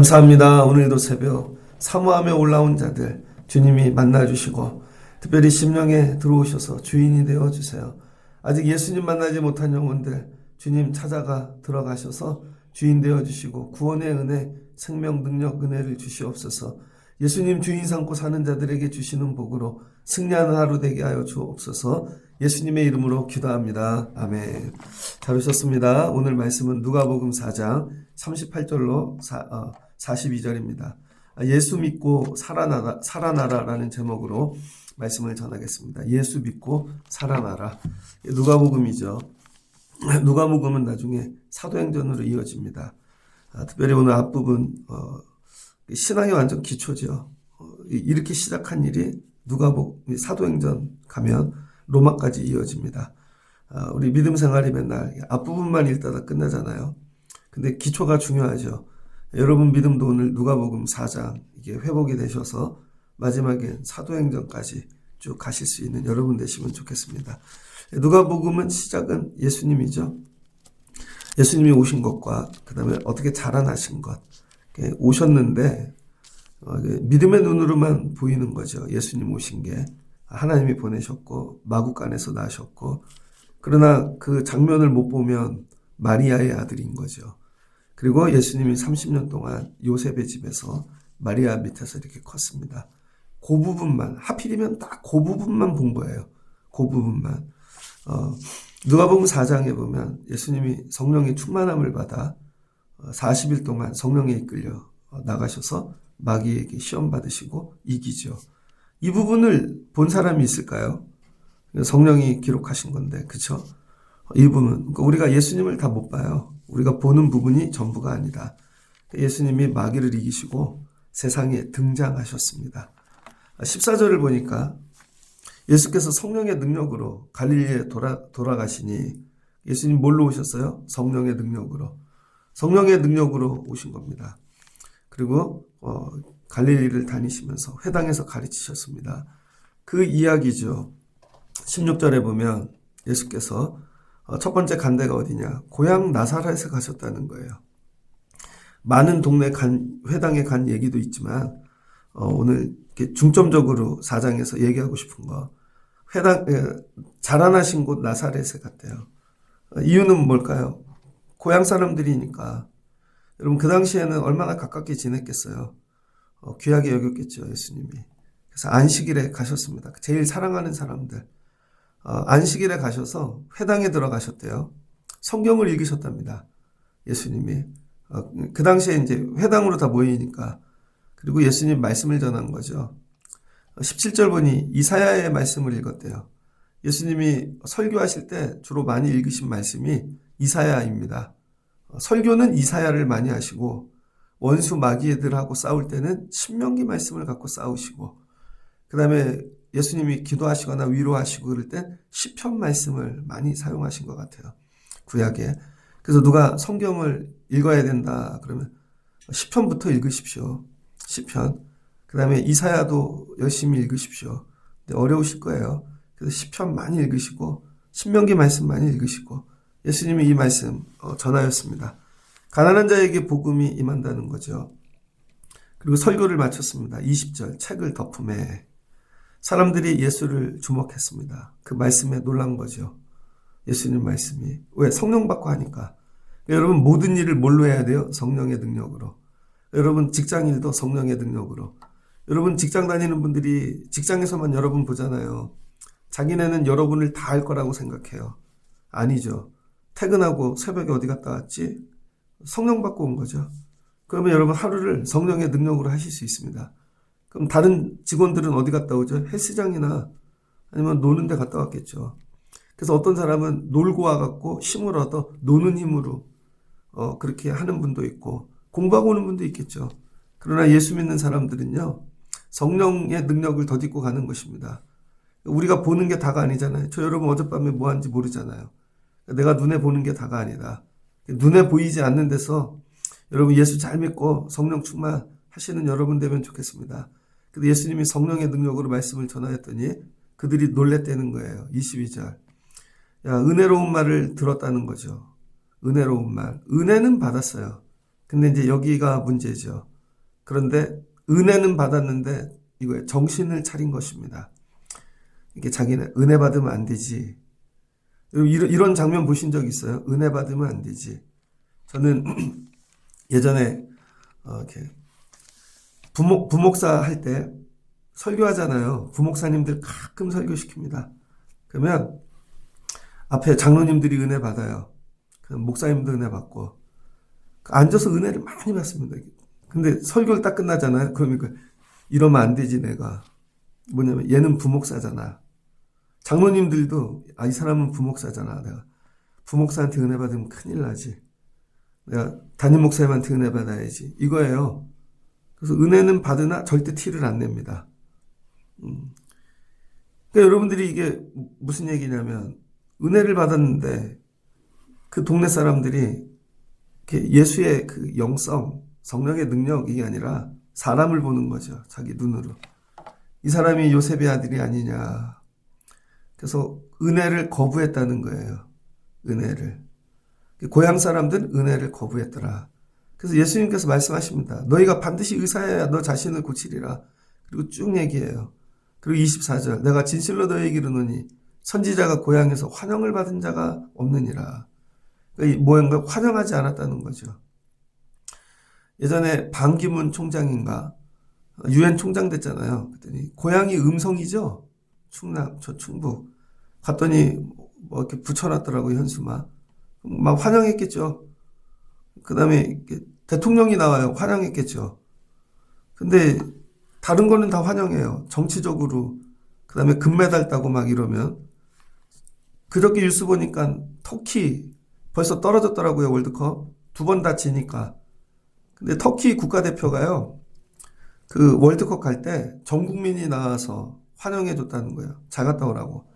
감사합니다. 오늘도 새벽 사모하며 올라온 자들 주님이 만나주시고 특별히 심령에 들어오셔서 주인이 되어주세요. 아직 예수님 만나지 못한 영혼들 주님 찾아가 들어가셔서 주인 되어주시고 구원의 은혜, 생명 능력 은혜를 주시옵소서. 예수님 주인 삼고 사는 자들에게 주시는 복으로 승리하는 하루 되게 하여 주옵소서. 예수님의 이름으로 기도합니다. 아멘. 잘 오셨습니다. 오늘 말씀은 누가복음 4장 38절로 42절입니다. 예수 믿고 살아나라라는 제목으로 말씀을 전하겠습니다. 예수 믿고 살아나라. 누가복음이죠. 누가복음은 나중에 사도행전으로 이어집니다. 특별히 오늘 앞부분 신앙의 완전 기초죠. 이렇게 시작한 일이 사도행전 가면 로마까지 이어집니다. 우리 믿음 생활이 맨날 앞부분만 읽다가 끝나잖아요. 근데 기초가 중요하죠. 여러분 믿음도 오늘 누가복음 4장 이게 회복이 되셔서 마지막엔 사도행전까지 쭉 가실 수 있는 여러분 되시면 좋겠습니다. 누가복음은 시작은 예수님이죠. 예수님이 오신 것과 그 다음에 어떻게 자라나신 것 오셨는데 믿음의 눈으로만 보이는 거죠. 예수님 오신 게 하나님이 보내셨고 마구간에서 나셨고 그러나 그 장면을 못 보면 마리아의 아들인 거죠. 그리고 예수님이 30년 동안 요셉의 집에서 마리아 밑에서 이렇게 컸습니다. 그 부분만 하필이면 딱 그 부분만 본 거예요. 그 부분만. 누가복음 4장에 보면 예수님이 성령의 충만함을 받아 40일 동안 성령에 이끌려 나가셔서 마귀에게 시험 받으시고 이기죠. 이 부분을 본 사람이 있을까요? 성령이 기록하신 건데, 그쵸? 이 부분. 그러니까 우리가 예수님을 다 못 봐요. 우리가 보는 부분이 전부가 아니다. 예수님이 마귀를 이기시고 세상에 등장하셨습니다. 14절을 보니까 예수께서 성령의 능력으로 갈릴리에 돌아가시니 예수님 뭘로 오셨어요? 성령의 능력으로. 성령의 능력으로 오신 겁니다. 그리고 갈릴리를 다니시면서 회당에서 가르치셨습니다. 그 이야기죠. 16절에 보면 예수께서 첫 번째 간 데가 어디냐? 고향 나사렛에 가셨다는 거예요. 많은 동네 회당에 간 얘기도 있지만 오늘 중점적으로 4장에서 얘기하고 싶은 거 자라나신 곳 나사렛에 갔대요. 이유는 뭘까요? 고향 사람들이니까. 여러분 그 당시에는 얼마나 가깝게 지냈겠어요. 귀하게 여겼겠죠, 예수님이. 그래서 안식일에 가셨습니다. 제일 사랑하는 사람들. 안식일에 가셔서 회당에 들어가셨대요. 성경을 읽으셨답니다. 예수님이. 그 당시에 이제 회당으로 다 모이니까. 그리고 예수님 말씀을 전한 거죠. 17절 보니 이사야의 말씀을 읽었대요. 예수님이 설교하실 때 주로 많이 읽으신 말씀이 이사야입니다. 설교는 이사야를 많이 하시고 원수 마귀들하고 싸울 때는 신명기 말씀을 갖고 싸우시고 그 다음에 예수님이 기도하시거나 위로하시고 그럴 땐 시편 말씀을 많이 사용하신 것 같아요. 구약에. 그래서 누가 성경을 읽어야 된다 그러면 시편부터 읽으십시오. 시편. 그 다음에 이사야도 열심히 읽으십시오. 근데 어려우실 거예요. 그래서 시편 많이 읽으시고 신명기 말씀 많이 읽으시고 예수님이 이 말씀 전하였습니다. 가난한 자에게 복음이 임한다는 거죠. 그리고 설교를 마쳤습니다. 20절 책을 덮음에 사람들이 예수를 주목했습니다. 그 말씀에 놀란 거죠. 예수님 말씀이. 왜? 성령 받고 하니까. 여러분 모든 일을 뭘로 해야 돼요? 성령의 능력으로. 여러분 직장일도 성령의 능력으로. 여러분 직장 다니는 분들이 직장에서만 여러분 보잖아요. 자기네는 여러분을 다 알 거라고 생각해요. 아니죠. 퇴근하고 새벽에 어디 갔다 왔지? 성령 받고 온 거죠. 그러면 여러분 하루를 성령의 능력으로 하실 수 있습니다. 그럼 다른 직원들은 어디 갔다 오죠? 헬스장이나 아니면 노는 데 갔다 왔겠죠. 그래서 어떤 사람은 놀고 와갖고 힘을 얻어 노는 힘으로 그렇게 하는 분도 있고 공부하고 오는 분도 있겠죠. 그러나 예수 믿는 사람들은요. 성령의 능력을 덧입고 가는 것입니다. 우리가 보는 게 다가 아니잖아요. 저 여러분 어젯밤에 뭐 하는지 모르잖아요. 내가 눈에 보는 게 다가 아니다. 눈에 보이지 않는 데서 여러분 예수 잘 믿고 성령 충만하시는 여러분 되면 좋겠습니다. 근데 예수님이 성령의 능력으로 말씀을 전하였더니 그들이 놀랬다는 거예요. 22절. 은혜로운 말을 들었다는 거죠. 은혜로운 말. 은혜는 받았어요. 근데 이제 여기가 문제죠. 그런데 은혜는 받았는데 이거에 정신을 차린 것입니다. 이게 자기는 은혜 받으면 안 되지. 이런 장면 보신 적 있어요? 은혜 받으면 안 되지. 저는 예전에 이렇게 부목사 할 때 설교하잖아요. 부목사님들 가끔 설교시킵니다. 그러면 앞에 장로님들이 은혜 받아요. 목사님도 은혜 받고 앉아서 은혜를 많이 받습니다. 근데 설교를 딱 끝나잖아요. 그러니까 이러면 안 되지 내가. 뭐냐면 얘는 부목사잖아. 장로님들도 이 사람은 부목사잖아. 내가 부목사한테 은혜 받으면 큰일 나지. 내가 담임 목사님한테 은혜 받아야지. 이거예요. 그래서 은혜는 받으나 절대 티를 안 냅니다. 그러니까 여러분들이 이게 무슨 얘기냐면 은혜를 받았는데 그 동네 사람들이 예수의 그 영성, 성령의 능력 이게 아니라 사람을 보는 거죠. 자기 눈으로. 이 사람이 요셉의 아들이 아니냐. 그래서 은혜를 거부했다는 거예요. 은혜를. 고향 사람들은 은혜를 거부했더라. 그래서 예수님께서 말씀하십니다. 너희가 반드시 의사해야 너 자신을 고치리라. 그리고 쭉 얘기해요. 그리고 24절 내가 진실로 너희에게 이르노니 선지자가 고향에서 환영을 받은 자가 없느니라. 그러니까 환영하지 않았다는 거죠. 예전에 반기문 총장인가 유엔 총장 됐잖아요. 그랬더니 고향이 음성이죠. 충남, 저 충북. 갔더니 뭐 이렇게 붙여놨더라고요. 현수막. 막 환영했겠죠. 그 다음에 대통령이 나와요. 환영했겠죠. 근데 다른 거는 다 환영해요. 정치적으로. 그 다음에 금메달 따고 막 이러면. 그저께 뉴스 보니까 터키 벌써 떨어졌더라고요. 월드컵. 2번 다 지니까. 근데 터키 국가대표가요. 그 월드컵 갈 때 전 국민이 나와서 환영해 줬다는 거예요. 잘 갔다 오라고.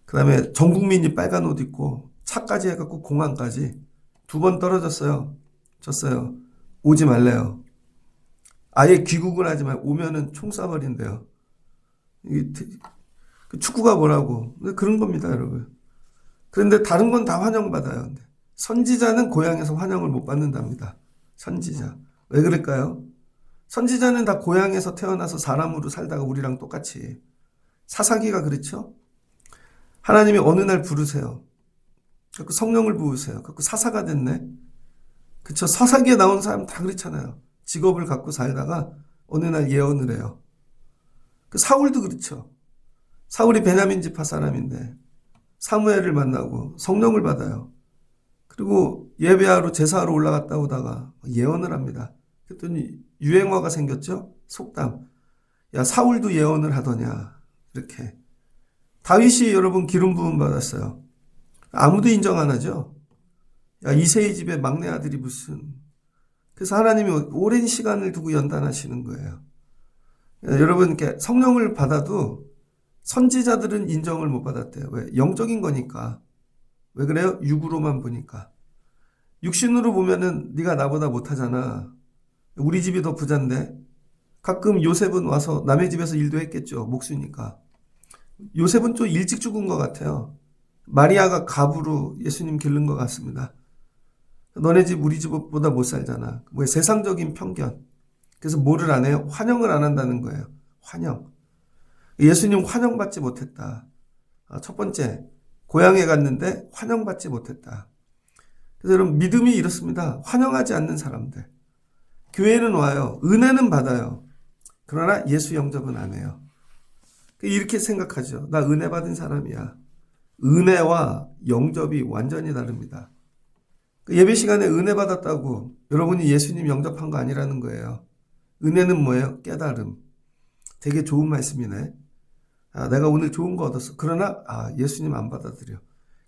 그 다음에 전 국민이 빨간 옷 입고 차까지 해갖고 공항까지 2번 떨어졌어요. 졌어요. 오지 말래요. 아예 귀국을 하지 말고 오면은 총 쏴버린대요. 축구가 뭐라고. 그런 겁니다, 여러분. 그런데 다른 건 다 환영받아요. 근데 선지자는 고향에서 환영을 못 받는답니다. 선지자. 왜 그럴까요? 선지자는 다 고향에서 태어나서 사람으로 살다가 우리랑 똑같이. 사사기가 그렇죠? 하나님이 어느 날 부르세요. 그래서 성령을 부으세요. 그래서 사사가 됐네. 그쵸? 사사기에 나온 사람 다 그렇잖아요. 직업을 갖고 살다가 어느 날 예언을 해요. 그 사울도 그렇죠. 사울이 베냐민 지파 사람인데 사무엘을 만나고 성령을 받아요. 그리고 예배하러 제사하러 올라갔다 오다가 예언을 합니다. 그랬더니 유행어가 생겼죠. 속담. 야 사울도 예언을 하더냐. 이렇게. 다윗이 여러분 기름 부음 받았어요. 아무도 인정 안 하죠. 야 이새의 집의 막내 아들이 무슨. 그래서 하나님이 오랜 시간을 두고 연단하시는 거예요. 여러분 이렇게 성령을 받아도 선지자들은 인정을 못 받았대요. 왜? 영적인 거니까. 왜 그래요? 육으로만 보니까. 육신으로 보면은 네가 나보다 못하잖아. 우리 집이 더 부잔데. 가끔 요셉은 와서 남의 집에서 일도 했겠죠. 목수니까. 요셉은 좀 일찍 죽은 것 같아요. 마리아가 갑으로 예수님 기른 것 같습니다. 너네 집 우리 집보다 못 살잖아. 뭐 세상적인 편견. 그래서 뭐를 안 해요? 환영을 안 한다는 거예요. 환영. 예수님 환영받지 못했다. 첫 번째, 고향에 갔는데 환영받지 못했다. 그래서 여러분 믿음이 이렇습니다. 환영하지 않는 사람들. 교회는 와요. 은혜는 받아요. 그러나 예수 영접은 안 해요. 이렇게 생각하죠. 나 은혜 받은 사람이야. 은혜와 영접이 완전히 다릅니다. 예배 시간에 은혜 받았다고 여러분이 예수님 영접한 거 아니라는 거예요. 은혜는 뭐예요? 깨달음. 되게 좋은 말씀이네. 내가 오늘 좋은 거 얻었어. 그러나 예수님 안 받아들여.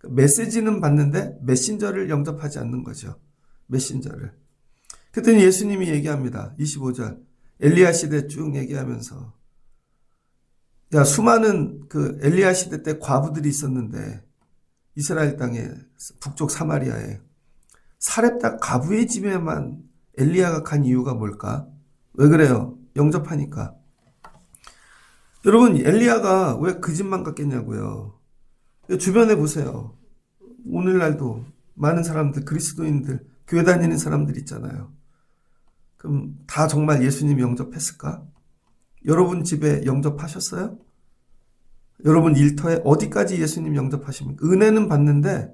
메시지는 받는데 메신저를 영접하지 않는 거죠. 메신저를. 그랬더니 예수님이 얘기합니다. 25절. 엘리야 시대 쭉 얘기하면서 야 수많은 그 엘리야 시대 때 과부들이 있었는데 이스라엘 땅에 북쪽 사마리아에 사렙다 과부의 집에만 엘리야가 간 이유가 뭘까? 왜 그래요? 영접하니까. 여러분 엘리야가 왜 그 집만 갔겠냐고요. 주변에 보세요. 오늘날도 많은 사람들 그리스도인들 교회 다니는 사람들 있잖아요. 그럼 다 정말 예수님 영접했을까? 여러분 집에 영접하셨어요? 여러분 일터에 어디까지 예수님 영접하십니까? 은혜는 받는데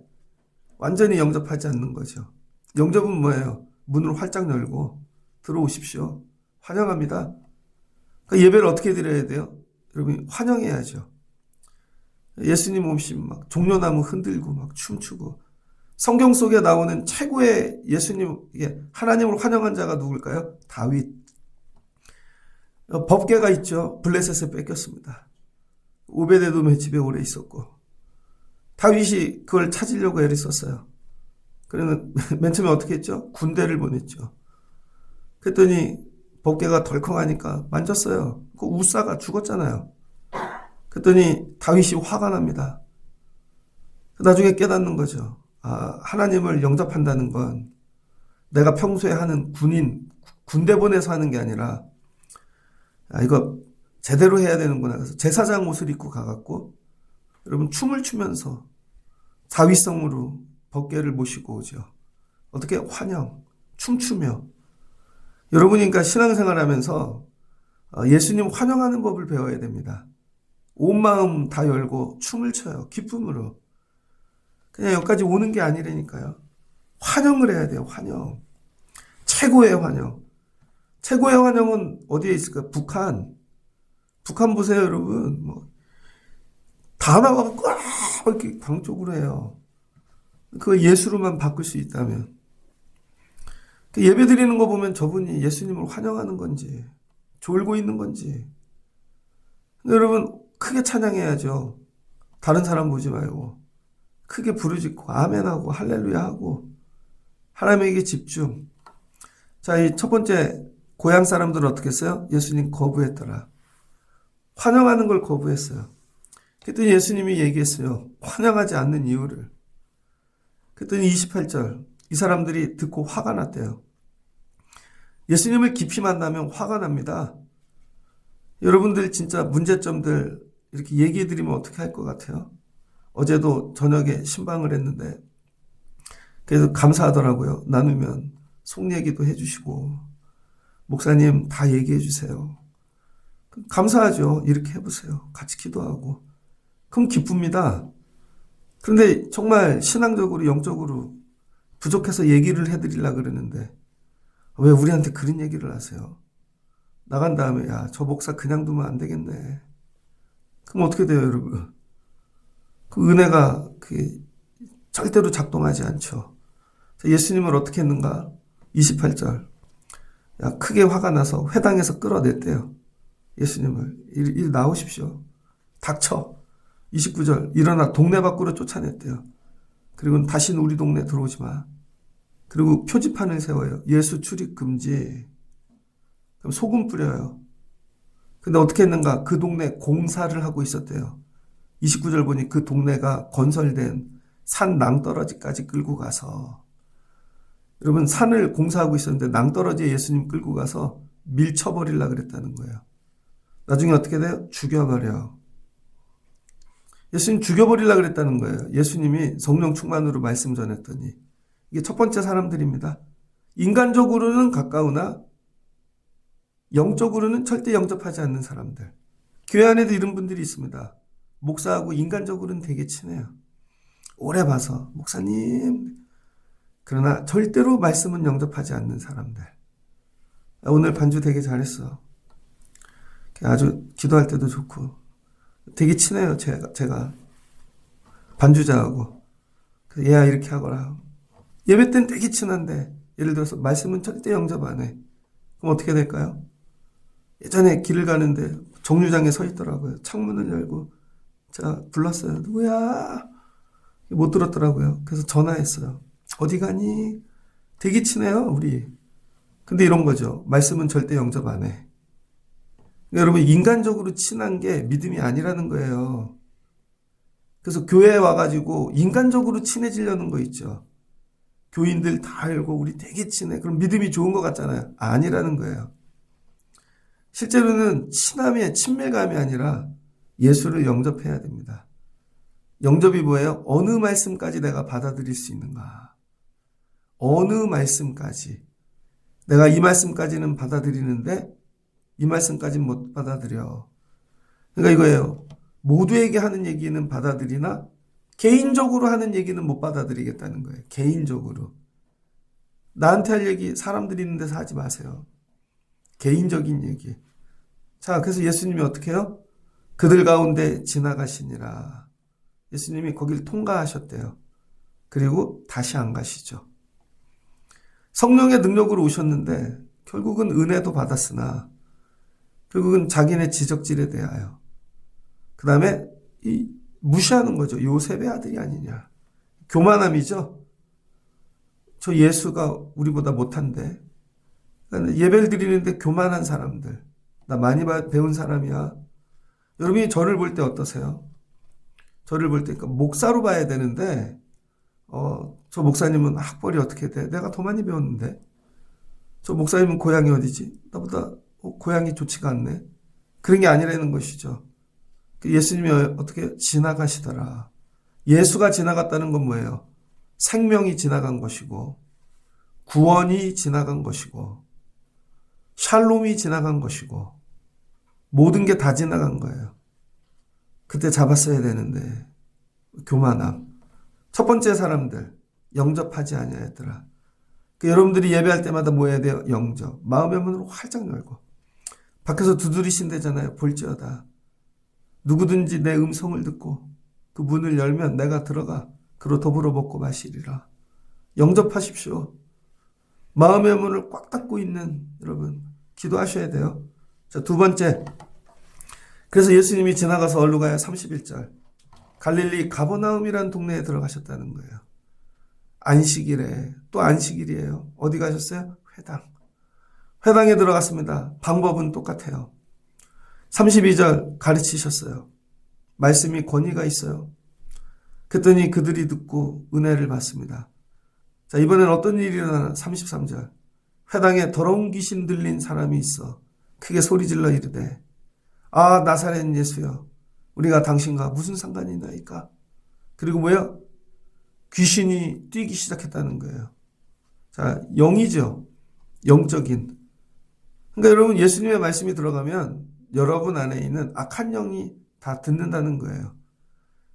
완전히 영접하지 않는 거죠. 영접은 뭐예요? 문을 활짝 열고 들어오십시오. 환영합니다. 그러니까 예배를 어떻게 드려야 돼요? 여러분 환영해야죠. 예수님 오시면 막 종려나무 흔들고 막 춤추고. 성경 속에 나오는 최고의 예수님, 하나님을 환영한 자가 누굴까요? 다윗. 법궤가 있죠. 블레셋에 뺏겼습니다. 오베데돔의 집에 오래 있었고 다윗이 그걸 찾으려고 애를 썼어요. 그러면 맨 처음에 어떻게 했죠? 군대를 보냈죠. 그랬더니 법궤가 덜컹하니까 만졌어요. 그 우사가 죽었잖아요. 그랬더니 다윗이 화가 납니다. 나중에 깨닫는 거죠. 아, 하나님을 영접한다는 건 내가 평소에 하는 군대 보내서 하는 게 아니라 이거 제대로 해야 되는구나. 그래서 제사장 옷을 입고 가갖고 여러분 춤을 추면서 자위성으로 법궤를 모시고 오죠. 어떻게 환영, 춤추며. 여러분이 그러니까 신앙생활 하면서 예수님 환영하는 법을 배워야 됩니다. 온 마음 다 열고 춤을 춰요. 기쁨으로. 그냥 여기까지 오는 게 아니라니까요. 환영을 해야 돼요. 환영. 최고의 환영. 최고의 환영은 어디에 있을까요? 북한 보세요, 여러분. 다 나와갖고, 이렇게 광쪽으로 해요. 그거 예수로만 바꿀 수 있다면. 예배 드리는 거 보면 저분이 예수님을 환영하는 건지, 졸고 있는 건지. 여러분, 크게 찬양해야죠. 다른 사람 보지 말고. 크게 부르짖고, 아멘하고, 할렐루야 하고, 하나님에게 집중. 자, 이 첫 번째, 고향 사람들은 어떻게 했어요? 예수님 거부했더라. 환영하는 걸 거부했어요. 그랬더니 예수님이 얘기했어요. 환영하지 않는 이유를. 그랬더니 28절. 이 사람들이 듣고 화가 났대요. 예수님을 깊이 만나면 화가 납니다. 여러분들 진짜 문제점들 이렇게 얘기해 드리면 어떻게 할 것 같아요? 어제도 저녁에 신방을 했는데 그래서 감사하더라고요. 나누면 속 얘기도 해주시고 목사님 다 얘기해 주세요. 감사하죠. 이렇게 해보세요. 같이 기도하고. 그럼 기쁩니다. 그런데 정말 신앙적으로 영적으로 부족해서 얘기를 해드리려고 그러는데 왜 우리한테 그런 얘기를 하세요? 나간 다음에 야, 저 목사 그냥 두면 안 되겠네. 그럼 어떻게 돼요, 여러분? 그 은혜가 절대로 작동하지 않죠. 예수님을 어떻게 했는가? 28절. 야, 크게 화가 나서 회당에서 끌어냈대요. 예수님을. 이리 나오십시오. 닥쳐. 29절. 일어나 동네 밖으로 쫓아냈대요. 그리고 다시는 우리 동네 들어오지 마. 그리고 표지판을 세워요. 예수 출입 금지. 그럼 소금 뿌려요. 근데 어떻게 했는가? 그 동네 공사를 하고 있었대요. 29절 보니 그 동네가 건설된 산 낭떠러지까지 끌고 가서 여러분 산을 공사하고 있었는데 낭떠러지에 예수님 끌고 가서 밀쳐버리려고 그랬다는 거예요. 나중에 어떻게 돼요? 죽여버려. 예수님 죽여버리려고 그랬다는 거예요. 예수님이 성령 충만으로 말씀 전했더니 이게 첫 번째 사람들입니다. 인간적으로는 가까우나 영적으로는 절대 영접하지 않는 사람들. 교회 안에도 이런 분들이 있습니다. 목사하고 인간적으로는 되게 친해요. 오래 봐서 목사님. 그러나 절대로 말씀은 영접하지 않는 사람들. 오늘 반주 되게 잘했어. 아주 기도할 때도 좋고 되게 친해요. 제가 반주자하고 얘야 이렇게 하거라. 예배 때는 되게 친한데 예를 들어서 말씀은 절대 영접 안 해. 그럼 어떻게 될까요? 예전에 길을 가는데 정류장에 서 있더라고요. 창문을 열고 제가 불렀어요. 누구야? 못 들었더라고요. 그래서 전화했어요. 어디 가니? 되게 친해요, 우리. 근데 이런 거죠. 말씀은 절대 영접 안 해. 여러분, 인간적으로 친한 게 믿음이 아니라는 거예요. 그래서 교회에 와가지고 인간적으로 친해지려는 거 있죠. 교인들 다 알고 우리 되게 친해. 그럼 믿음이 좋은 것 같잖아요. 아니라는 거예요. 실제로는 친밀감이 아니라 예수를 영접해야 됩니다. 영접이 뭐예요? 어느 말씀까지 내가 받아들일 수 있는가? 어느 말씀까지? 내가 이 말씀까지는 받아들이는데 이 말씀까지는 못 받아들여. 그러니까 이거예요. 모두에게 하는 얘기는 받아들이나 개인적으로 하는 얘기는 못 받아들이겠다는 거예요. 개인적으로. 나한테 할 얘기 사람들이 있는 데서 하지 마세요. 개인적인 얘기. 자, 그래서 예수님이 어떻게 해요? 그들 가운데 지나가시니라. 예수님이 거길 통과하셨대요. 그리고 다시 안 가시죠. 성령의 능력으로 오셨는데 결국은 은혜도 받았으나 결국은 자기네 지적질에 대하여 그 다음에 무시하는 거죠. 요셉의 아들이 아니냐. 교만함이죠. 저 예수가 우리보다 못한데 그러니까 예배를 드리는데 교만한 사람들. 나 많이 배운 사람이야. 여러분이 저를 볼 때 어떠세요? 저를 볼 때 그러니까 목사로 봐야 되는데 저 목사님은 학벌이 어떻게 돼? 내가 더 많이 배웠는데. 저 목사님은 고향이 어디지? 나보다 고향이 좋지가 않네. 그런 게 아니라는 것이죠. 예수님이 어떻게 지나가시더라. 예수가 지나갔다는 건 뭐예요? 생명이 지나간 것이고 구원이 지나간 것이고 샬롬이 지나간 것이고 모든 게 다 지나간 거예요. 그때 잡았어야 되는데 교만함. 첫 번째 사람들 영접하지 아니하였더라. 여러분들이 예배할 때마다 뭐 해야 돼요? 영접. 마음의 문을 활짝 열고 밖에서 두드리신대잖아요. 볼지어다. 누구든지 내 음성을 듣고 그 문을 열면 내가 들어가 그로 더불어 먹고 마시리라. 영접하십시오. 마음의 문을 꽉 닫고 있는 여러분 기도하셔야 돼요. 자, 두 번째. 그래서 예수님이 지나가서 어디로 가요? 31절. 갈릴리 가버나움이라는 동네에 들어가셨다는 거예요. 안식일에 또 안식일이에요. 어디 가셨어요? 회당. 회당에 들어갔습니다. 방법은 똑같아요. 32절 가르치셨어요. 말씀이 권위가 있어요. 그랬더니 그들이 듣고 은혜를 받습니다. 자, 이번엔 어떤 일이 일어나나? 33절. 회당에 더러운 귀신 들린 사람이 있어 크게 소리질러 이르되 아 나사렛 예수여 우리가 당신과 무슨 상관이 나이까? 그리고 뭐예요? 귀신이 뛰기 시작했다는 거예요. 자, 영이죠. 영적인. 그러니까 여러분 예수님의 말씀이 들어가면 여러분 안에 있는 악한 영이 다 듣는다는 거예요.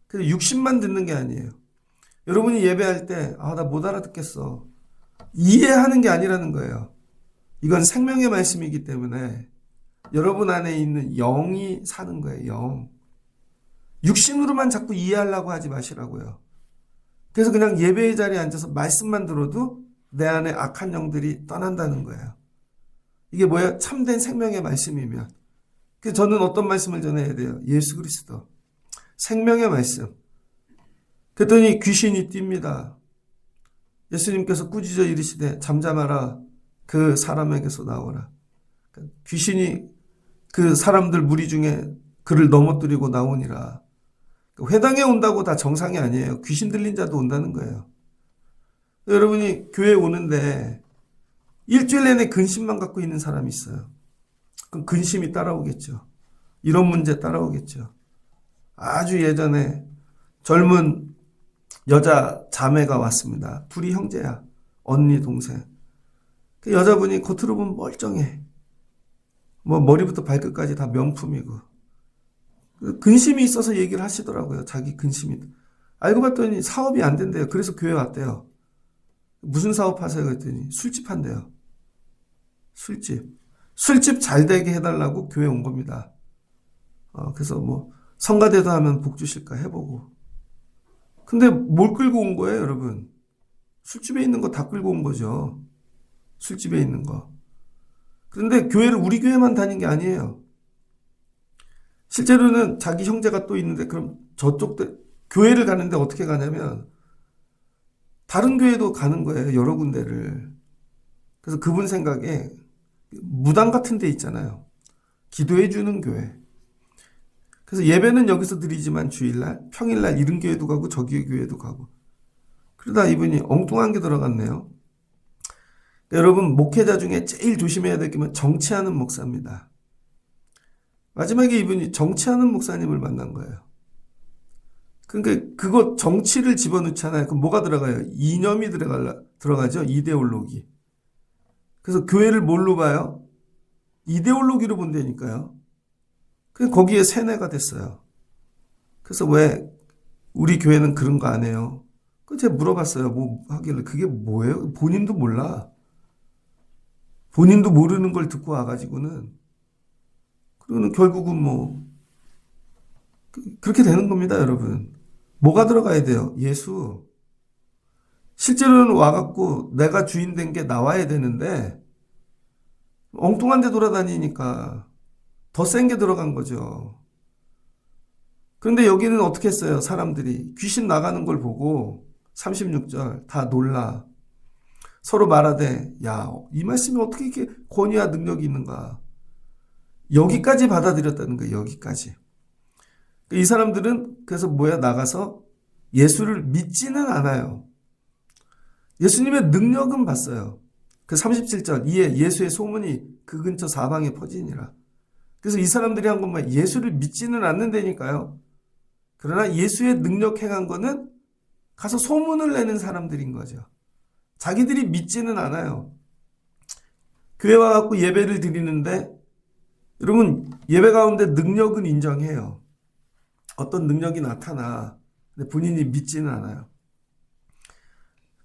그래서 육신만 듣는 게 아니에요. 여러분이 예배할 때 나 못 알아듣겠어. 이해하는 게 아니라는 거예요. 이건 생명의 말씀이기 때문에 여러분 안에 있는 영이 사는 거예요. 영. 육신으로만 자꾸 이해하려고 하지 마시라고요. 그래서 그냥 예배의 자리에 앉아서 말씀만 들어도 내 안에 악한 영들이 떠난다는 거예요. 이게 뭐야? 참된 생명의 말씀이면. 그래서 저는 어떤 말씀을 전해야 돼요? 예수 그리스도. 생명의 말씀. 그랬더니 귀신이 뜁니다. 예수님께서 꾸짖어 이르시되 잠잠하라. 그 사람에게서 나오라. 귀신이 그 사람들 무리 중에 그를 넘어뜨리고 나오니라. 회당에 온다고 다 정상이 아니에요. 귀신 들린 자도 온다는 거예요. 여러분이 교회에 오는데 일주일 내내 근심만 갖고 있는 사람이 있어요. 그럼 근심이 따라오겠죠. 이런 문제 따라오겠죠. 아주 예전에 젊은 여자 자매가 왔습니다. 둘이 형제야. 언니, 동생. 그 여자분이 겉으로 보면 멀쩡해. 머리부터 발끝까지 다 명품이고. 근심이 있어서 얘기를 하시더라고요. 자기 근심이. 알고 봤더니 사업이 안 된대요. 그래서 교회 왔대요. 무슨 사업 하세요? 그랬더니 술집 한대요. 술집 잘 되게 해달라고 교회 온 겁니다. 그래서 성가대도 하면 복 주실까 해보고. 근데 뭘 끌고 온 거예요, 여러분? 술집에 있는 거 다 끌고 온 거죠. 술집에 있는 거. 그런데 교회를 우리 교회만 다닌 게 아니에요. 실제로는 자기 형제가 또 있는데 그럼 교회를 가는데 어떻게 가냐면 다른 교회도 가는 거예요. 여러 군데를. 그래서 그분 생각에 무당 같은 데 있잖아요. 기도해 주는 교회. 그래서 예배는 여기서 드리지만 주일날, 평일날 이런 교회도 가고 저기 교회도 가고. 그러다 이분이 엉뚱한 게 들어갔네요. 여러분 목회자 중에 제일 조심해야 될 게 정치하는 목사입니다. 마지막에 이분이 정치하는 목사님을 만난 거예요. 그러니까 그거 정치를 집어넣잖아요. 그럼 뭐가 들어가요? 이념이 들어가죠. 이데올로기. 그래서 교회를 뭘로 봐요? 이데올로기로 본다니까요. 그냥 거기에 세뇌가 됐어요. 그래서 왜 우리 교회는 그런 거 안 해요? 그 제가 물어봤어요. 뭐 하길래 그게 뭐예요? 본인도 몰라. 본인도 모르는 걸 듣고 와가지고는 그러면 결국은 뭐 그렇게 되는 겁니다, 여러분. 뭐가 들어가야 돼요? 예수. 실제로는 와갖고 내가 주인 된 게 나와야 되는데 엉뚱한 데 돌아다니니까 더 센 게 들어간 거죠. 그런데 여기는 어떻게 했어요? 사람들이 귀신 나가는 걸 보고 36절 다 놀라. 서로 말하되 야, 이 말씀이 어떻게 이렇게 권위와 능력이 있는가. 여기까지 받아들였다는 거예요. 여기까지. 이 사람들은 그래서 뭐야 나가서 예수를 믿지는 않아요. 예수님의 능력은 봤어요. 그 37절 이에 예수의 소문이 그 근처 사방에 퍼지니라. 그래서 이 사람들이 한 것만 예수를 믿지는 않는다니까요. 그러나 예수의 능력 행한 거는 가서 소문을 내는 사람들인 거죠. 자기들이 믿지는 않아요. 교회 와갖고 예배를 드리는데 여러분 예배 가운데 능력은 인정해요. 어떤 능력이 나타나. 근데 본인이 믿지는 않아요.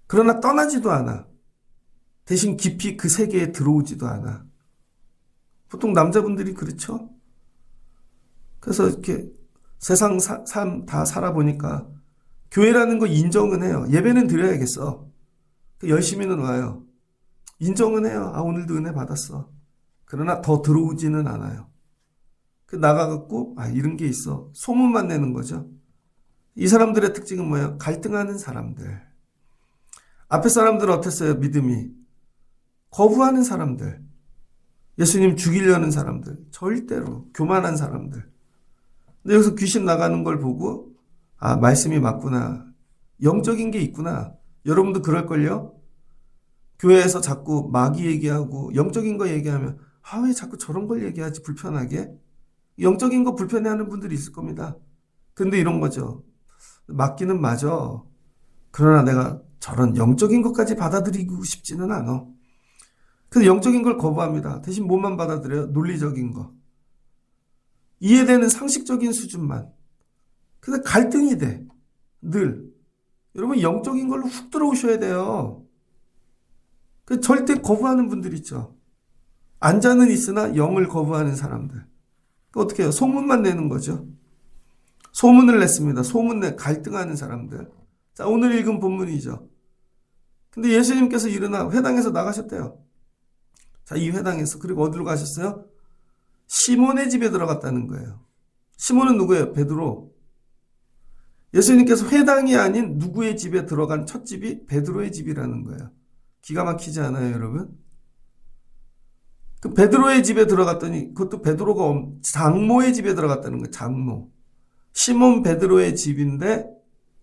그러나 떠나지도 않아. 대신 깊이 그 세계에 들어오지도 않아. 보통 남자분들이 그렇죠? 그래서 이렇게 세상 삶 다 살아보니까 교회라는 거 인정은 해요. 예배는 드려야겠어. 열심히는 와요. 인정은 해요. 아, 오늘도 은혜 받았어. 그러나 더 들어오지는 않아요. 나가갖고 아, 이런 게 있어. 소문만 내는 거죠. 이 사람들의 특징은 뭐예요? 갈등하는 사람들. 앞에 사람들은 어땠어요? 믿음이. 거부하는 사람들. 예수님 죽이려는 사람들. 절대로. 교만한 사람들. 근데 여기서 귀신 나가는 걸 보고 아, 말씀이 맞구나. 영적인 게 있구나. 여러분도 그럴걸요? 교회에서 자꾸 마귀 얘기하고 영적인 거 얘기하면 아, 왜 자꾸 저런 걸 얘기하지 불편하게? 영적인 거 불편해하는 분들이 있을 겁니다. 근데 이런 거죠. 맞기는 맞아. 그러나 내가 저런 영적인 것까지 받아들이고 싶지는 않아. 그래서 영적인 걸 거부합니다. 대신 뭐만 받아들여요? 논리적인 거. 이해되는 상식적인 수준만. 근데 갈등이 돼. 늘. 여러분 영적인 걸로 훅 들어오셔야 돼요. 절대 거부하는 분들 있죠. 안자는 있으나 영을 거부하는 사람들. 어떻게 해요? 소문만 내는 거죠. 소문을 냈습니다. 갈등하는 사람들. 자, 오늘 읽은 본문이죠. 근데 예수님께서 일어나 회당에서 나가셨대요. 자, 이 회당에서. 그리고 어디로 가셨어요? 시몬의 집에 들어갔다는 거예요. 시몬은 누구예요? 베드로. 예수님께서 회당이 아닌 누구의 집에 들어간 첫 집이 베드로의 집이라는 거예요. 기가 막히지 않아요, 여러분? 그 베드로의 집에 들어갔더니 그것도 베드로가 장모의 집에 들어갔다는 거예요. 장모. 시몬 베드로의 집인데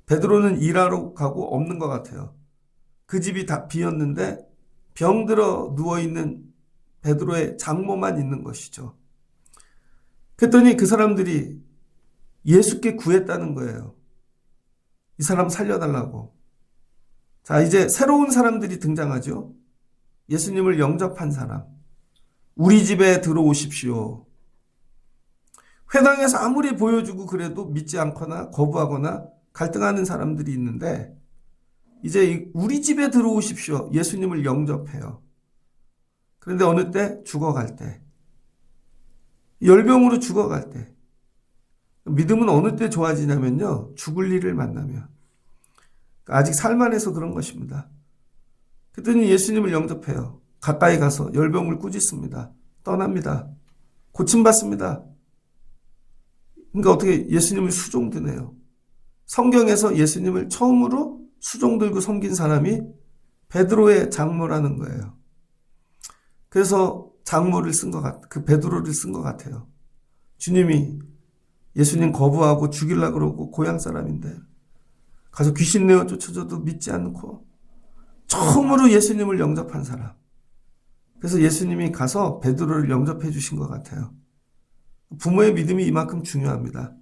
베드로는 일하러 가고 없는 것 같아요. 그 집이 다 비었는데 병들어 누워있는 베드로의 장모만 있는 것이죠. 그랬더니 그 사람들이 예수께 구했다는 거예요. 이 사람 살려달라고. 자, 이제 새로운 사람들이 등장하죠. 예수님을 영접한 사람. 우리 집에 들어오십시오. 회당에서 아무리 보여주고 그래도 믿지 않거나 거부하거나 갈등하는 사람들이 있는데 이제 우리 집에 들어오십시오. 예수님을 영접해요. 그런데 어느 때? 죽어갈 때. 열병으로 죽어갈 때. 믿음은 어느 때 좋아지냐면요. 죽을 일을 만나면. 아직 살만해서 그런 것입니다. 그랬더니 예수님을 영접해요. 가까이 가서 열병을 꾸짖습니다. 떠납니다. 고침받습니다. 그러니까 어떻게 예수님을 수종드네요. 성경에서 예수님을 처음으로 수종들고 섬긴 사람이 베드로의 장모라는 거예요. 그래서 장모를 쓴 것 그 베드로를 쓴 것 같아요. 주님이 예수님 거부하고 죽이려고 그러고 고향 사람인데 가서 귀신 내어 쫓아줘도 믿지 않고 처음으로 예수님을 영접한 사람. 그래서 예수님이 가서 베드로를 영접해 주신 것 같아요. 부모의 믿음이 이만큼 중요합니다.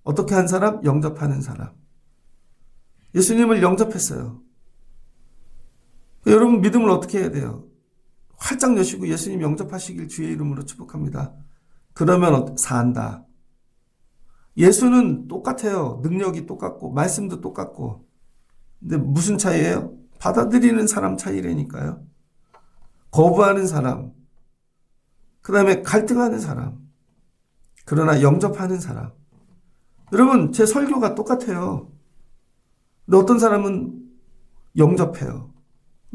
어떻게 한 사람? 영접하는 사람. 예수님을 영접했어요. 여러분 믿음을 어떻게 해야 돼요? 활짝 여시고 예수님 영접하시길 주의 이름으로 축복합니다. 그러면 산다. 예수는 똑같아요. 능력이 똑같고 말씀도 똑같고. 근데 무슨 차이예요? 받아들이는 사람 차이라니까요. 거부하는 사람, 그 다음에 갈등하는 사람, 그러나 영접하는 사람. 여러분, 제 설교가 똑같아요. 근데 어떤 사람은 영접해요.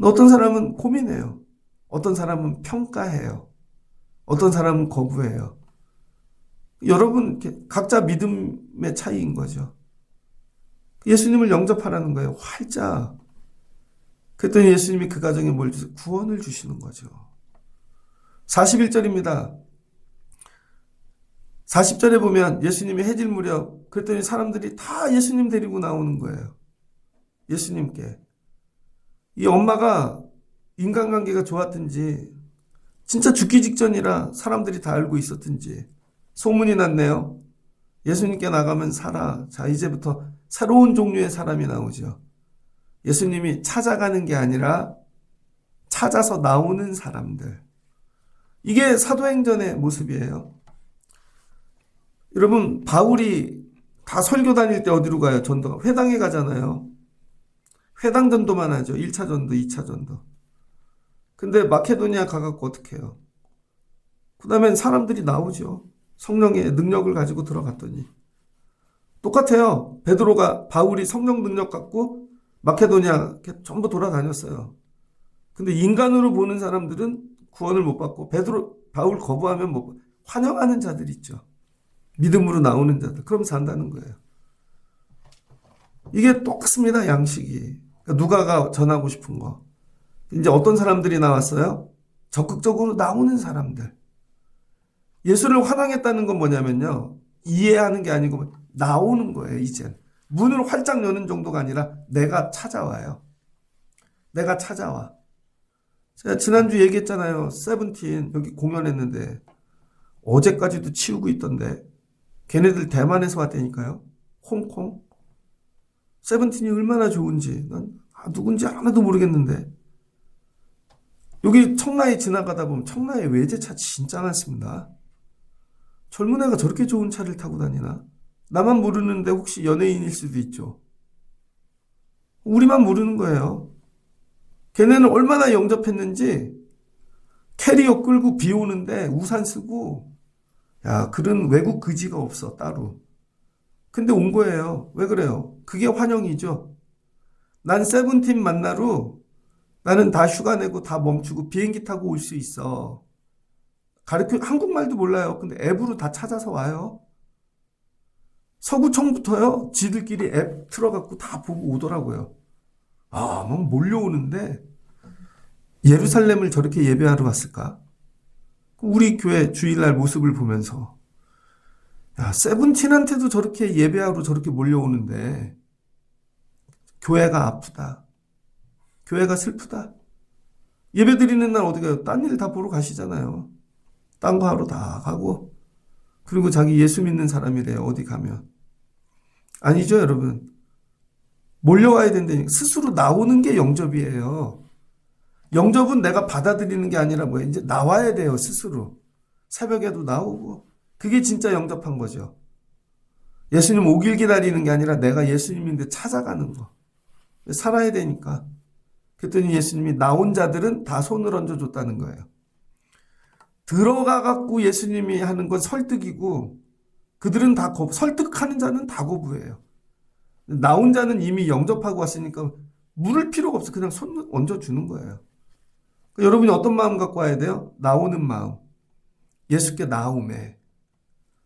어떤 사람은 고민해요. 어떤 사람은 평가해요. 어떤 사람은 거부해요. 여러분, 각자 믿음의 차이인 거죠. 예수님을 영접하라는 거예요. 활짝. 그랬더니 예수님이 그 가정에 뭘 주세요? 구원을 주시는 거죠. 41절입니다. 40절에 보면 예수님이 해질 무렵, 그랬더니 사람들이 다 예수님 데리고 나오는 거예요. 예수님께. 이 엄마가 인간관계가 좋았든지 진짜 죽기 직전이라 사람들이 다 알고 있었든지 소문이 났네요. 예수님께 나가면 살아. 자, 이제부터 새로운 종류의 사람이 나오죠. 예수님이 찾아가는 게 아니라 찾아서 나오는 사람들. 이게 사도행전의 모습이에요. 여러분, 바울이 다 설교 다닐 때 어디로 가요? 전도가. 회당에 가잖아요. 회당 전도만 하죠. 1차 전도, 2차 전도. 근데 마케도니아 가갖고 어떻게 해요? 그 다음엔 사람들이 나오죠. 성령의 능력을 가지고 들어갔더니. 똑같아요. 베드로가 바울이 성령 능력 갖고 마케도니아 전부 돌아다녔어요. 근데 인간으로 보는 사람들은 구원을 못 받고 바울 거부하면 환영하는 자들 있죠. 믿음으로 나오는 자들. 그럼 산다는 거예요. 이게 똑같습니다. 양식이. 그러니까 누가가 전하고 싶은 거. 이제 어떤 사람들이 나왔어요? 적극적으로 나오는 사람들. 예수를 환영했다는 건 뭐냐면요. 이해하는 게 아니고 나오는 거예요. 이젠. 문을 활짝 여는 정도가 아니라 내가 찾아와요. 내가 찾아와. 제가 지난주 얘기했잖아요. 세븐틴 여기 공연했는데 어제까지도 치우고 있던데 걔네들 대만에서 왔다니까요. 홍콩. 세븐틴이 얼마나 좋은지 난 누군지 하나도 모르겠는데 여기 청라에 지나가다 보면 청라에 외제차 진짜 많습니다. 젊은 애가 저렇게 좋은 차를 타고 다니나? 나만 모르는데 혹시 연예인일 수도 있죠. 우리만 모르는 거예요. 걔네는 얼마나 영접했는지 캐리어 끌고 비 오는데 우산 쓰고 야 그런 외국 의지가 없어 따로. 근데 온 거예요. 왜 그래요? 그게 환영이죠. 난 세븐틴 만나러 나는 다 휴가 내고 다 멈추고 비행기 타고 올 수 있어. 한국말도 몰라요. 근데 앱으로 다 찾아서 와요. 서구청부터요. 지들끼리 앱 틀어갖고 다 보고 오더라고요. 막 몰려오는데 예루살렘을 저렇게 예배하러 왔을까? 우리 교회 주일날 모습을 보면서 야 세븐틴한테도 저렇게 예배하러 저렇게 몰려오는데 교회가 아프다. 교회가 슬프다. 예배 드리는 날 어디 가요? 딴 일 다 보러 가시잖아요. 딴 거 하러 다 가고 그리고 자기 예수 믿는 사람이래요. 어디 가면. 아니죠 여러분. 몰려와야 된다니까. 스스로 나오는 게 영접이에요. 영접은 내가 받아들이는 게 아니라 뭐예요? 이제 나와야 돼요. 스스로. 새벽에도 나오고. 그게 진짜 영접한 거죠. 예수님 오길 기다리는 게 아니라 내가 예수님인데 찾아가는 거. 살아야 되니까. 그랬더니 예수님이 나온 자들은 다 손을 얹어줬다는 거예요. 들어가 갖고 예수님이 하는 건 설득이고 그들은 다 설득하는 자는 다 거부해요. 나온 자는 이미 영접하고 왔으니까 물을 필요가 없어. 그냥 손 얹어주는 거예요. 여러분이 어떤 마음 갖고 와야 돼요? 나오는 마음. 예수께 나오매.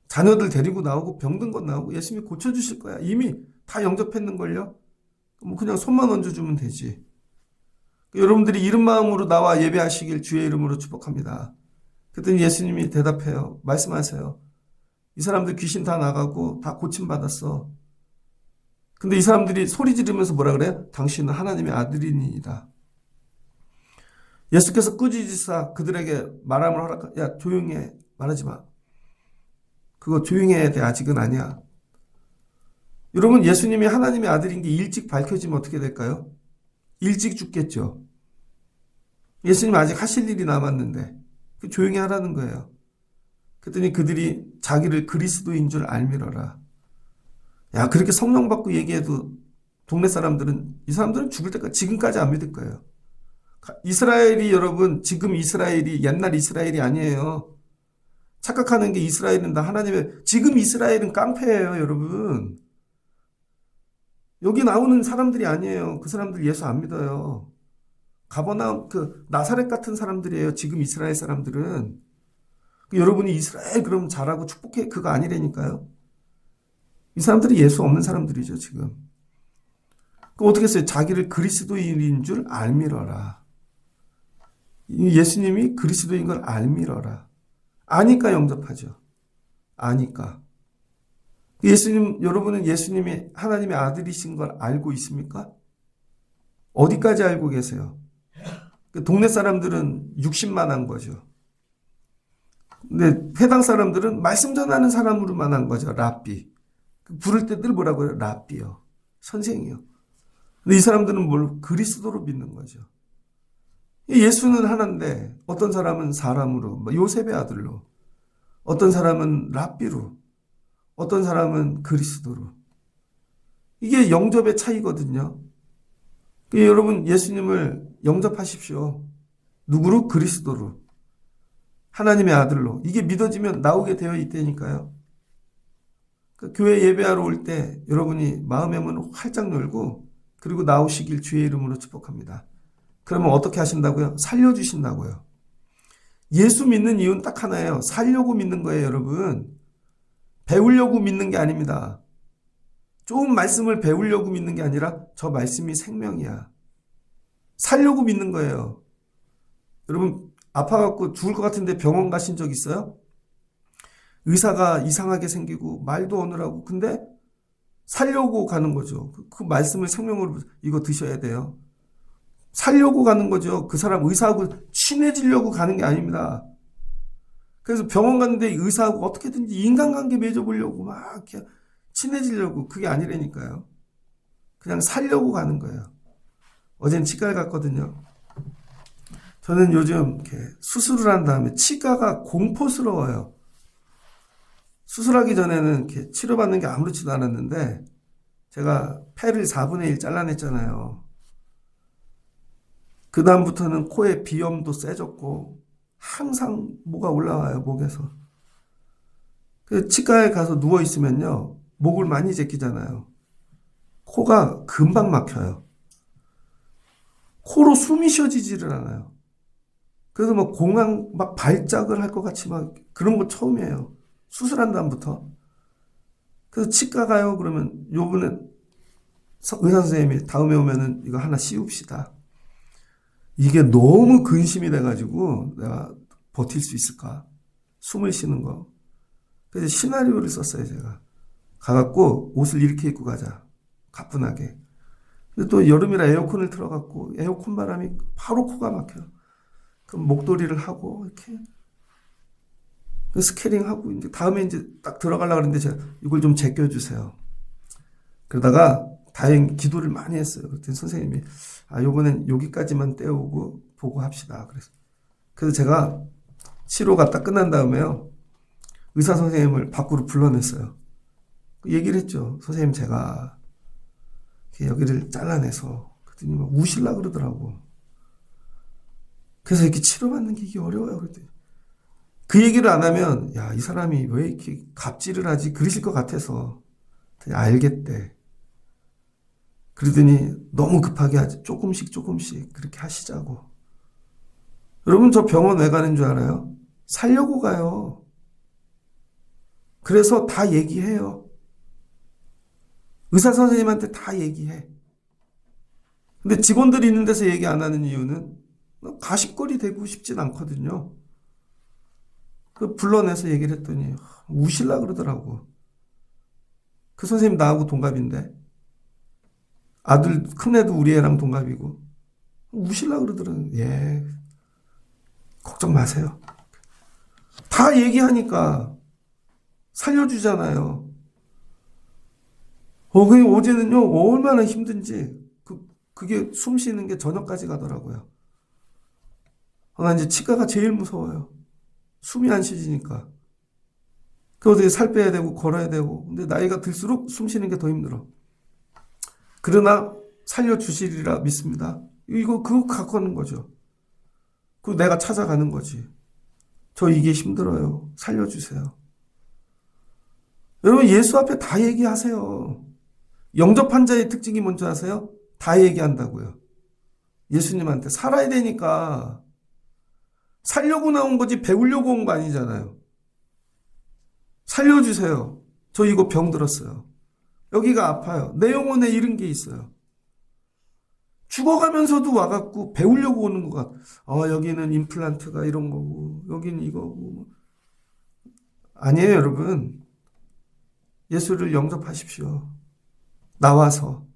자녀들 데리고 나오고 병든 것 나오고 예수님이 고쳐주실 거야. 이미 다 영접했는걸요. 그냥 손만 얹어주면 되지. 여러분들이 이런 마음으로 나와 예배하시길 주의 이름으로 축복합니다. 그랬더니 예수님이 대답해요. 말씀하세요. 이 사람들 귀신 다 나가고 다 고침받았어. 근데 이 사람들이 소리 지르면서 뭐라 그래요? 당신은 하나님의 아들이니이다. 예수께서 꾸짖으사 그들에게 말함을 야 조용히 해. 말하지 마. 그거 조용히 해야 돼. 아직은 아니야. 여러분 예수님이 하나님의 아들인 게 일찍 밝혀지면 어떻게 될까요? 일찍 죽겠죠. 예수님 아직 하실 일이 남았는데 조용히 하라는 거예요. 그랬더니 그들이 자기를 그리스도인 줄 알미러라. 야, 그렇게 성령 받고 얘기해도 동네 사람들은, 이 사람들은 죽을 때까지 지금까지 안 믿을 거예요. 이스라엘이, 여러분, 지금 이스라엘이 옛날 이스라엘이 아니에요. 착각하는 게 이스라엘은 다 하나님의, 지금 이스라엘은 깡패예요, 여러분. 여기 나오는 사람들이 아니에요. 그 사람들 예수 안 믿어요. 가버나움, 나사렛 같은 사람들이에요. 지금 이스라엘 사람들은. 여러분이 이스라엘 그럼 잘하고 축복해. 그거 아니라니까요. 이 사람들이 예수 없는 사람들이죠, 지금. 그럼 어떻게 했어요? 자기를 그리스도인인 줄 알미러라. 예수님이 그리스도인 걸 알미러라. 아니까 영접하죠. 아니까. 예수님, 여러분은 예수님이 하나님의 아들이신 걸 알고 있습니까? 어디까지 알고 계세요? 동네 사람들은 육신만 한 거죠. 근데 회당 사람들은 말씀 전하는 사람으로만 한 거죠. 랍비. 부를 때 늘 뭐라고 해요? 랍비요. 선생이요. 근데 이 사람들은 뭘 그리스도로 믿는 거죠. 예수는 하나인데 어떤 사람은 사람으로, 요셉의 아들로, 어떤 사람은 랍비로, 어떤 사람은 그리스도로. 이게 영접의 차이거든요. 여러분 예수님을 영접하십시오. 누구로? 그리스도로. 하나님의 아들로. 이게 믿어지면 나오게 되어 있다니까요. 교회 예배하러 올 때 여러분이 마음의 문을 활짝 열고 그리고 나오시길 주의 이름으로 축복합니다. 그러면 어떻게 하신다고요? 살려주신다고요. 예수 믿는 이유는 딱 하나예요. 살려고 믿는 거예요, 여러분. 배우려고 믿는 게 아닙니다. 좋은 말씀을 배우려고 믿는 게 아니라 저 말씀이 생명이야. 살려고 믿는 거예요. 여러분 아파갖고 죽을 것 같은데 병원 가신 적 있어요? 의사가 이상하게 생기고 말도 어느라고. 근데 살려고 가는 거죠. 그 말씀을 생명으로 이거 드셔야 돼요. 살려고 가는 거죠. 그 사람 의사하고 친해지려고 가는 게 아닙니다. 그래서 병원 갔는데 의사하고 어떻게든지 인간관계 맺어보려고 막 이렇게 친해지려고. 그게 아니라니까요. 그냥 살려고 가는 거예요. 어젠 치과에 갔거든요. 저는 요즘 이렇게 수술을 한 다음에 치과가 공포스러워요. 수술하기 전에는 이렇게 치료받는 게 아무렇지도 않았는데 제가 폐를 4분의 1 잘라냈잖아요. 그 다음부터는 코에 비염도 세졌고 항상 뭐가 올라와요, 목에서. 그 치과에 가서 누워있으면요, 목을 많이 제끼잖아요. 코가 금방 막혀요. 코로 숨이 쉬어지지를 않아요. 그래서 막 공황, 막 발작을 할 것 같이 막 그런 거 처음이에요. 수술한 다음부터. 그래서 치과 가요. 그러면 요번에 의사 선생님이 다음에 오면은 이거 하나 씌웁시다. 이게 너무 근심이 돼가지고 내가 버틸 수 있을까? 숨을 쉬는 거. 그래서 시나리오를 썼어요, 제가. 가갖고 옷을 이렇게 입고 가자. 가뿐하게. 근데 또 여름이라 에어컨을 틀어갖고 에어컨 바람이 바로 코가 막혀요. 그럼 목도리를 하고 이렇게 스케링하고 이제 다음에 이제 딱 들어가려고 그랬는데 제가 이걸 좀 제껴주세요. 그러다가 다행히 기도를 많이 했어요. 그랬더니 선생님이 요번엔 여기까지만 떼우고 보고 합시다. 그래서 제가 치료가 딱 끝난 다음에요. 의사 선생님을 밖으로 불러냈어요. 얘기를 했죠. 선생님 제가 여기를 잘라내서. 그랬더니 막 우실라 그러더라고. 그래서 이렇게 치료받는 게 이게 어려워요. 그랬더니 그 얘기를 안 하면 이 사람이 왜 이렇게 갑질을 하지? 그러실 것 같아서 알겠대. 그러더니 너무 급하게 하지. 조금씩 그렇게 하시자고. 여러분 저 병원 왜 가는 줄 알아요? 살려고 가요. 그래서 다 얘기해요. 의사 선생님한테 다 얘기해. 근데 직원들이 있는 데서 얘기 안 하는 이유는 가십거리 되고 싶진 않거든요. 불러내서 얘기를 했더니 우실라 그러더라고. 그 선생님 나하고 동갑인데 아들 큰애도 우리 애랑 동갑이고 우실라 그러더라고요. 예, 걱정 마세요. 다 얘기하니까 살려주잖아요. 어제는요 얼마나 힘든지 그게 숨 쉬는 게 저녁까지 가더라고요. 난 이제 치과가 제일 무서워요. 숨이 안 쉬지니까. 그 어떻게 살 빼야 되고 걸어야 되고. 근데 나이가 들수록 숨 쉬는 게 더 힘들어. 그러나 살려주시리라 믿습니다. 그거 갖고 하는 거죠. 그거 내가 찾아가는 거지. 저 이게 힘들어요. 살려주세요. 여러분 예수 앞에 다 얘기하세요. 영접한 자의 특징이 뭔지 아세요? 다 얘기한다고요. 예수님한테 살아야 되니까 살려고 나온 거지 배우려고 온 거 아니잖아요. 살려주세요. 저 이거 병 들었어요. 여기가 아파요. 내 영혼에 이런 게 있어요. 죽어가면서도 와갖고 배우려고 오는 것 같아. 여기는 임플란트가 이런 거고 여기는 이거고. 아니에요 여러분. 예수를 영접하십시오. 나와서.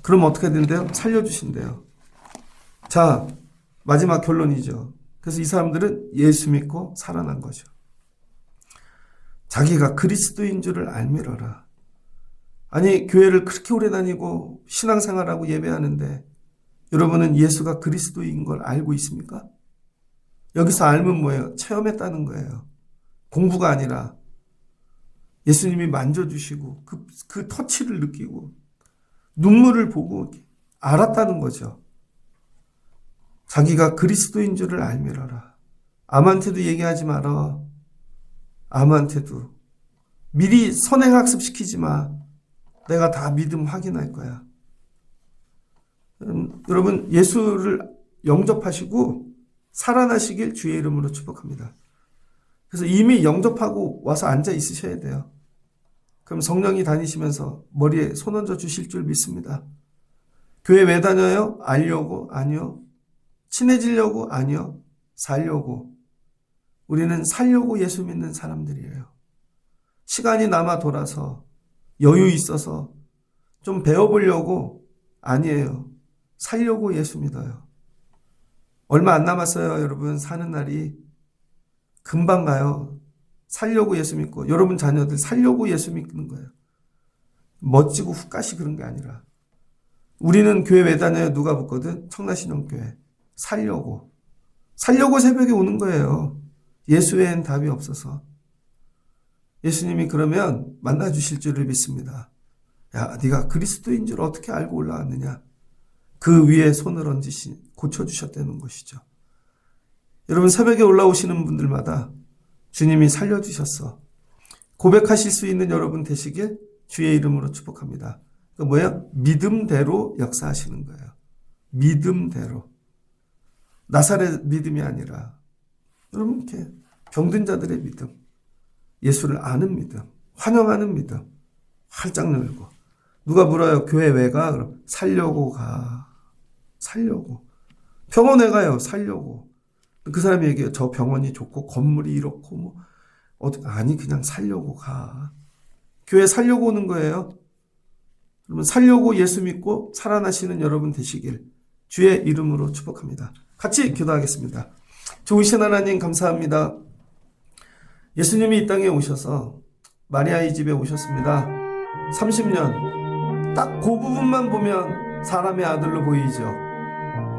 그럼 어떻게 된대요? 살려주신대요. 자, 마지막 결론이죠. 그래서 이 사람들은 예수 믿고 살아난 거죠. 자기가 그리스도인 줄을 알미러라. 아니 교회를 그렇게 오래 다니고 신앙생활하고 예배하는데 여러분은 예수가 그리스도인 걸 알고 있습니까? 여기서 알면 뭐예요? 체험했다는 거예요. 공부가 아니라 예수님이 만져주시고 그 터치를 느끼고 눈물을 보고 알았다는 거죠. 자기가 그리스도인 줄을 알미러라. 암한테도 얘기하지 마라. 암한테도 미리 선행학습 시키지 마. 내가 다 믿음 확인할 거야. 여러분 예수를 영접하시고 살아나시길 주의 이름으로 축복합니다. 그래서 이미 영접하고 와서 앉아 있으셔야 돼요. 그럼 성령이 다니시면서 머리에 손 얹어 주실 줄 믿습니다. 교회 왜 다녀요? 알려고? 아니요. 친해지려고? 아니요. 살려고. 우리는 살려고 예수 믿는 사람들이에요. 시간이 남아 돌아서 여유 있어서 좀 배워보려고? 아니에요. 살려고 예수 믿어요. 얼마 안 남았어요, 여러분. 사는 날이 금방 가요. 살려고 예수 믿고 여러분 자녀들 살려고 예수 믿는 거예요. 멋지고 훅가시 그런 게 아니라 우리는 교회 왜 다녀요? 누가 묻거든? 청라신령교회. 살려고 새벽에 오는 거예요. 예수 외엔 답이 없어서. 예수님이 그러면 만나주실 줄을 믿습니다. 야, 네가 그리스도인 줄 어떻게 알고 올라왔느냐? 그 위에 손을 얹으시 고쳐주셨다는 것이죠. 여러분 새벽에 올라오시는 분들마다 주님이 살려주셨어. 고백하실 수 있는 여러분 되시길 주의 이름으로 축복합니다. 그 뭐야? 믿음대로 역사하시는 거예요. 믿음대로. 나사렛 믿음이 아니라 여러분 이렇게 병든 자들의 믿음, 예수를 아는 믿음, 환영하는 믿음, 활짝 열고. 누가 물어요? 교회 왜 가? 그럼 살려고 가. 살려고. 병원에 가요. 살려고. 그 사람이 얘기해요. 저 병원이 좋고 건물이 이렇고 아니 그냥 살려고 가. 교회 살려고 오는 거예요. 그러면 살려고 예수 믿고 살아나시는 여러분 되시길 주의 이름으로 축복합니다. 같이 기도하겠습니다. 좋으신 하나님 감사합니다. 예수님이 이 땅에 오셔서 마리아의 집에 오셨습니다. 30년 딱 그 부분만 보면 사람의 아들로 보이죠.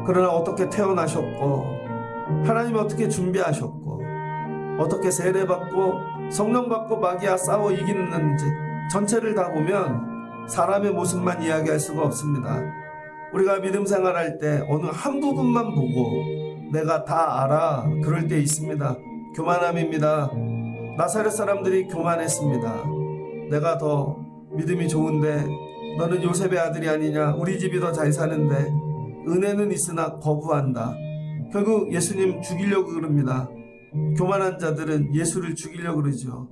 그러나 어떻게 태어나셨고 하나님이 어떻게 준비하셨고 어떻게 세례받고 성령받고 마귀와 싸워 이기는지 전체를 다 보면 사람의 모습만 이야기할 수가 없습니다. 우리가 믿음 생활할 때 어느 한 부분만 보고 내가 다 알아 그럴 때 있습니다. 교만함입니다. 나사렛 사람들이 교만했습니다. 내가 더 믿음이 좋은데 너는 요셉의 아들이 아니냐? 우리 집이 더 잘 사는데 은혜는 있으나 거부한다. 결국 예수님 죽이려고 그럽니다. 교만한 자들은 예수를 죽이려고 그러죠.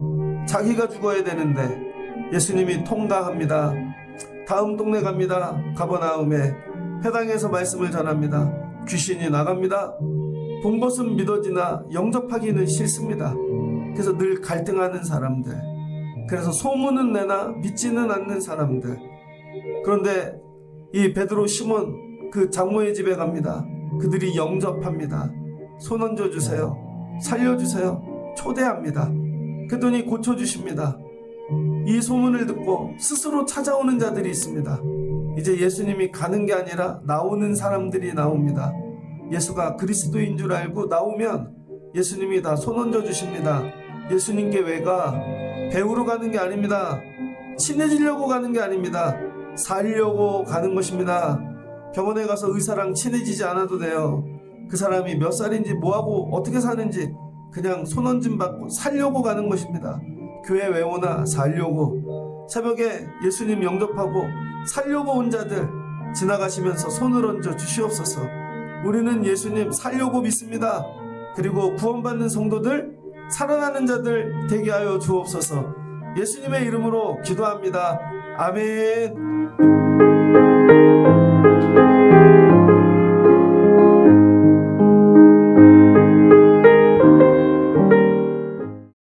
자기가 죽어야 되는데 예수님이 통과합니다. 다음 동네 갑니다. 가버나움에 회당에서 말씀을 전합니다. 귀신이 나갑니다. 본 것은 믿어지나 영접하기는 싫습니다. 그래서 늘 갈등하는 사람들, 그래서 소문은 내나 믿지는 않는 사람들. 그런데 이 베드로 시몬 그 장모의 집에 갑니다. 그들이 영접합니다. 손 얹어주세요. 살려주세요. 초대합니다. 그랬더니 고쳐주십니다. 이 소문을 듣고 스스로 찾아오는 자들이 있습니다. 이제 예수님이 가는 게 아니라 나오는 사람들이 나옵니다. 예수가 그리스도인 줄 알고 나오면 예수님이 다 손 얹어 주십니다. 예수님께 왜 가? 배우러 가는 게 아닙니다. 친해지려고 가는 게 아닙니다. 살려고 가는 것입니다. 병원에 가서 의사랑 친해지지 않아도 돼요. 그 사람이 몇 살인지 뭐하고 어떻게 사는지 그냥 손 얹음 받고 살려고 가는 것입니다. 교회 왜 오나? 살려고. 새벽에 예수님 영접하고 살려고 온 자들 지나가시면서 손을 얹어 주시옵소서. 우리는 예수님 살려고 믿습니다. 그리고 구원받는 성도들, 살아나는 자들 되게 하여 주옵소서. 예수님의 이름으로 기도합니다. 아멘.